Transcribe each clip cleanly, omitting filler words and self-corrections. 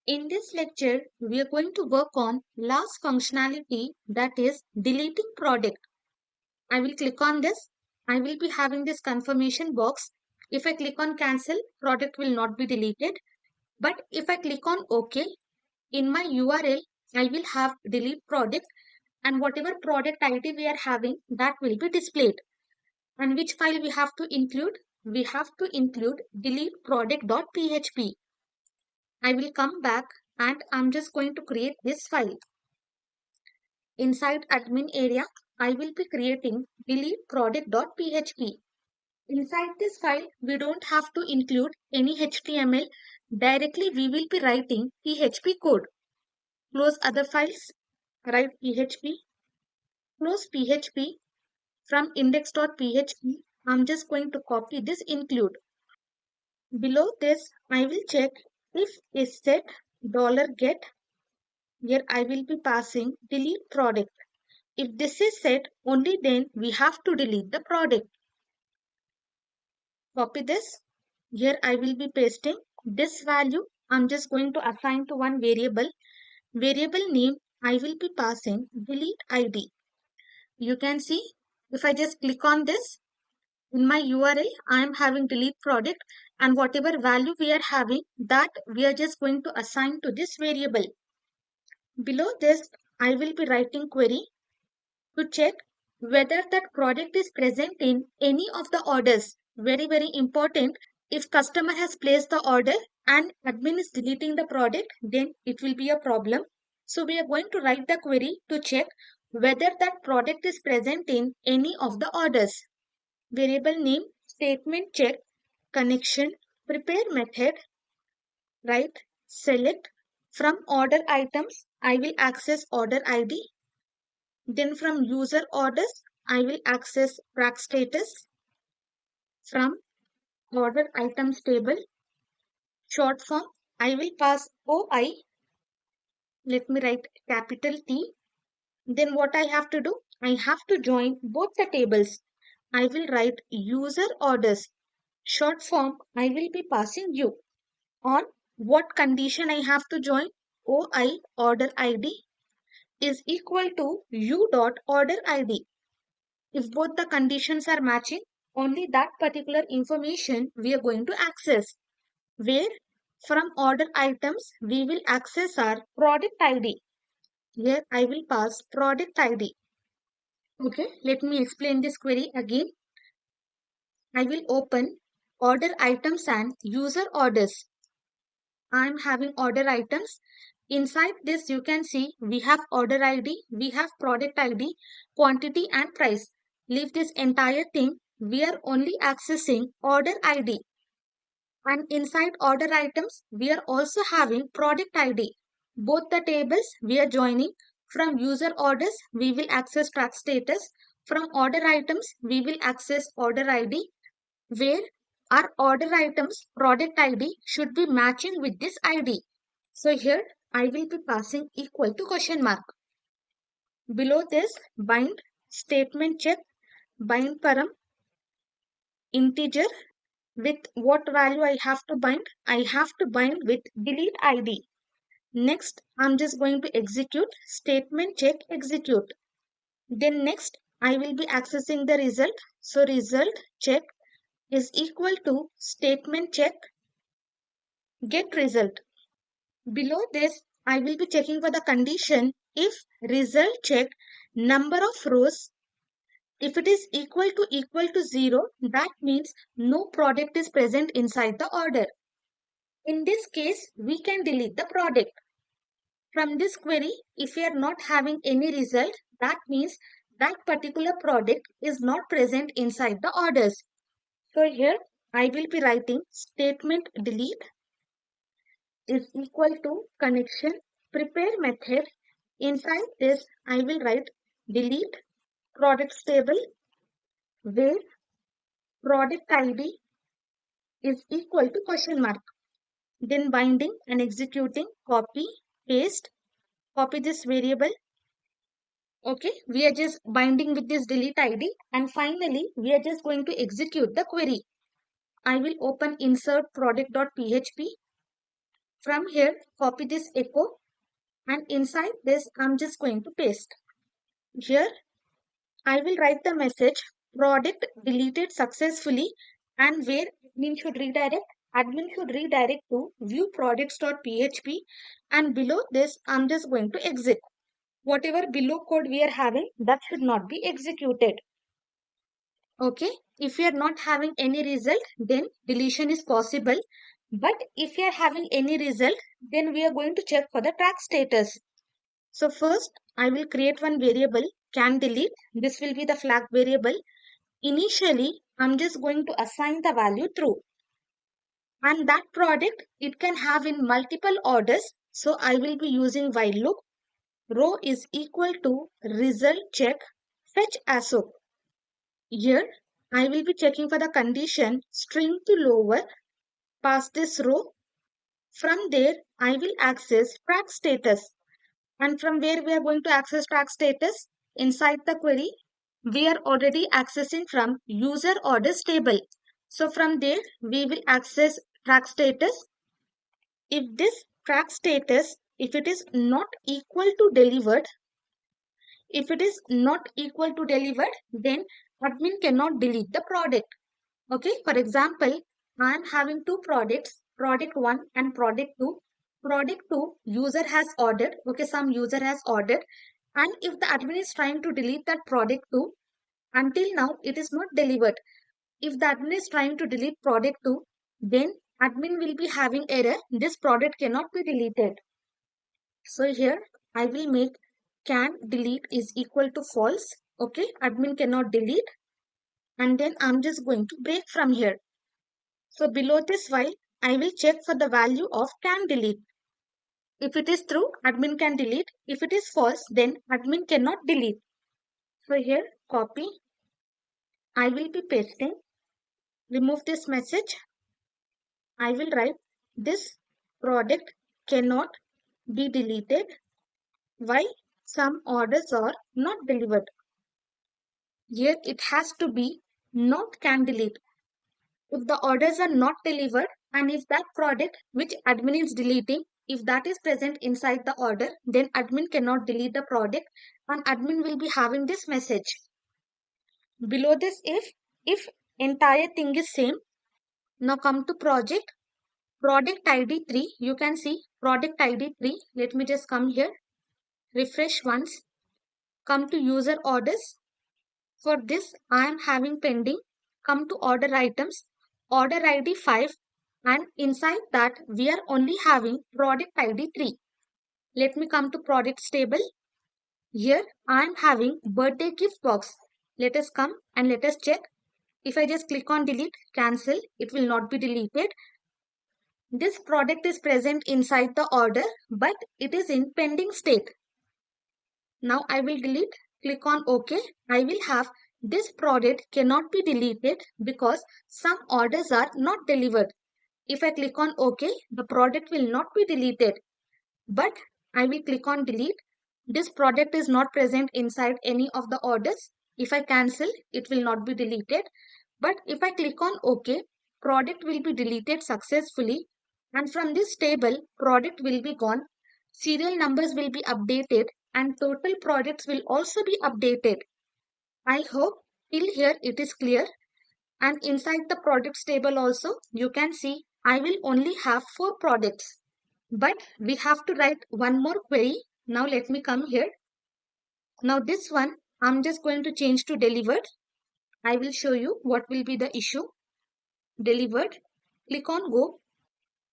In this lecture, we are going to work on last functionality, that is deleting product. I will click on this. I will be having this confirmation box. If I click on cancel, product will not be deleted. But if I click on OK, in my URL, I will have delete product, and whatever product ID we are having, that will be displayed. And which file we have to include? We have to include delete product.php. I will come back and I'm just going to create this file. Inside admin area, I will be creating delete product.php. Inside this file, we don't have to include any HTML. Directly, we will be writing PHP code. Close other files, write PHP, close PHP. From index.php, I'm just going to copy this include. Below this, I will check if is set $get. Here I will be passing delete product. If this is set, only then we have to delete the product. Copy this. Here I will be pasting this value. I'm just going to assign to one variable. Variable name, I will be passing delete ID. You can see if I just click on this, in my URL, I am having delete product, and whatever value we are having, that we are just going to assign to this variable. Below this, I will be writing query to check whether that product is present in any of the orders. Very, very important. If customer has placed the order and admin is deleting the product, then it will be a problem. So we are going to write the query to check whether that product is present in any of the orders. Variable name, statement check, connection, prepare method, right? Select from order items, I will access order ID. Then from user orders, I will access track status. From order items table, short form, I will pass OI. Let me write capital T. Then what I have to do? I have to join both the tables. I will write user orders. Short form, I will be passing U. On what condition I have to join? OI order ID is equal to U dot order ID. If both the conditions are matching, only that particular information we are going to access. Where from order items, we will access our product ID. Here I will pass product ID. Okay, let me explain this query again. I will open order items and user orders. I am having order items. Inside this, you can see we have order ID, we have product ID, quantity and price. Leave this entire thing. We are only accessing order ID. And inside order items, we are also having product ID. Both the tables we are joining. From user orders, we will access track status. From order items, we will access order ID, where our order items product ID should be matching with this ID. So here I will be passing equal to question mark. Below this, bind statement check, bind param integer. With what value I have to bind? I have to bind with delete ID. Next, I'm just going to execute statement check execute. Then next, I will be accessing the result. So result check is equal to statement check get result. Below this, I will be checking for the condition if result check number of rows. If it is equal to 0, that means no product is present inside the order. In this case, we can delete the product. From this query, if we are not having any result, that means that particular product is not present inside the orders. So here I will be writing statement delete is equal to connection prepare method. Inside this, I will write delete products table, where product ID is equal to question mark. Then binding and executing copy, paste, copy this variable. Okay, we are just binding with this delete ID, and finally we are just going to execute the query. I will open insert product.php. From here, copy this echo, and inside this, I'm just going to paste. Here, I will write the message product deleted successfully, and where admin should redirect to view products.php, and below this I'm just going to exit. Whatever below code we are having, that should not be executed. Okay, if we are not having any result, then deletion is possible. But if we are having any result, then we are going to check for the track status. So first, I will create one variable can delete. This will be the flag variable. Initially, I'm just going to assign the value true. And that product, it can have in multiple orders. So I will be using while loop. Row is equal to result check fetch ASO. Here, I will be checking for the condition string to lower, pass this row. From there, I will access track status. And from where we are going to access track status? Inside the query, we are already accessing from user orders table. So from there, we will access track status. If this track status, if it is not equal to delivered, if it is not equal to delivered, then admin cannot delete the product. Okay, for example, I am having two products, product 1 and product 2. Product 2, user has ordered, okay, some user has ordered, and if the admin is trying to delete that product 2, until now it is not delivered. If the admin is trying to delete product 2, then admin will be having error, this product cannot be deleted. So here I will make can delete is equal to false, okay, admin cannot delete, and then I'm just going to break from here. So below this while, I will check for the value of can delete. If it is true, admin can delete. If it is false, then admin cannot delete. So here, copy. I will be pasting. Remove this message. I will write this product cannot be deleted. Why? Some orders are not delivered. Here it has to be not can delete. If the orders are not delivered and if that product which admin is deleting, if that is present inside the order, then admin cannot delete the product and admin will be having this message. Below this if entire thing is same. Now come to product ID 3. You can see product ID 3. Let me just come here. Refresh once. Come to user orders. For this, I am having pending. Come to order items, order ID 5, and inside that we are only having product ID 3. Let me come to products table. Here I am having birthday gift box. Let us come and let us check. If I just click on delete, cancel, it will not be deleted. This product is present inside the order, but it is in pending state. Now I will delete, click on OK. I will have this product cannot be deleted because some orders are not delivered. If I click on OK, the product will not be deleted. But I will click on delete. This product is not present inside any of the orders. If I cancel, it will not be deleted. But if I click on OK, product will be deleted successfully. And from this table, product will be gone. Serial numbers will be updated and total products will also be updated. I hope till here it is clear. And inside the products table also, you can see I will only have 4 products. But we have to write one more query. Now let me come here. Now this one, I'm just going to change to delivered. I will show you what will be the issue. Delivered. Click on go.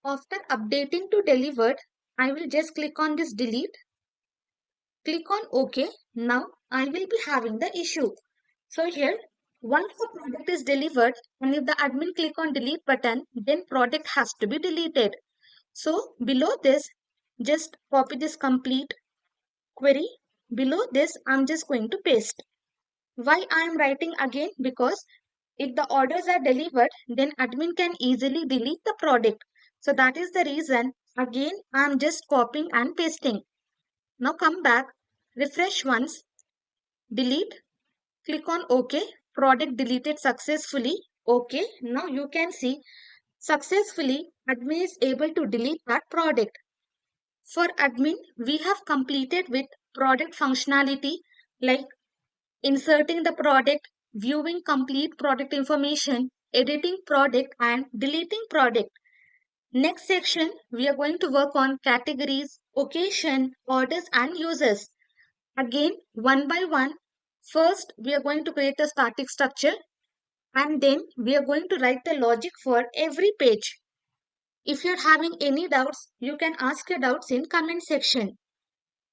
After updating to delivered, I will just click on this delete. Click on OK. Now I will be having the issue. So here, once the product is delivered and if the admin click on delete button, then product has to be deleted. So below this, just copy this complete query. Below this, I'm just going to paste. Why I am writing again? Because if the orders are delivered, then admin can easily delete the product. So that is the reason. Again, I am just copying and pasting. Now come back, refresh once, delete, click on OK. Product deleted successfully. OK. Now you can see Successfully, admin is able to delete that product. For admin, we have completed with product functionality like inserting the product, viewing complete product information, editing product and deleting product. Next section, we are going to work on categories, occasion, orders and users. Again, one by one, first we are going to create a static structure and then we are going to write the logic for every page. If you're having any doubts, you can ask your doubts in comment section.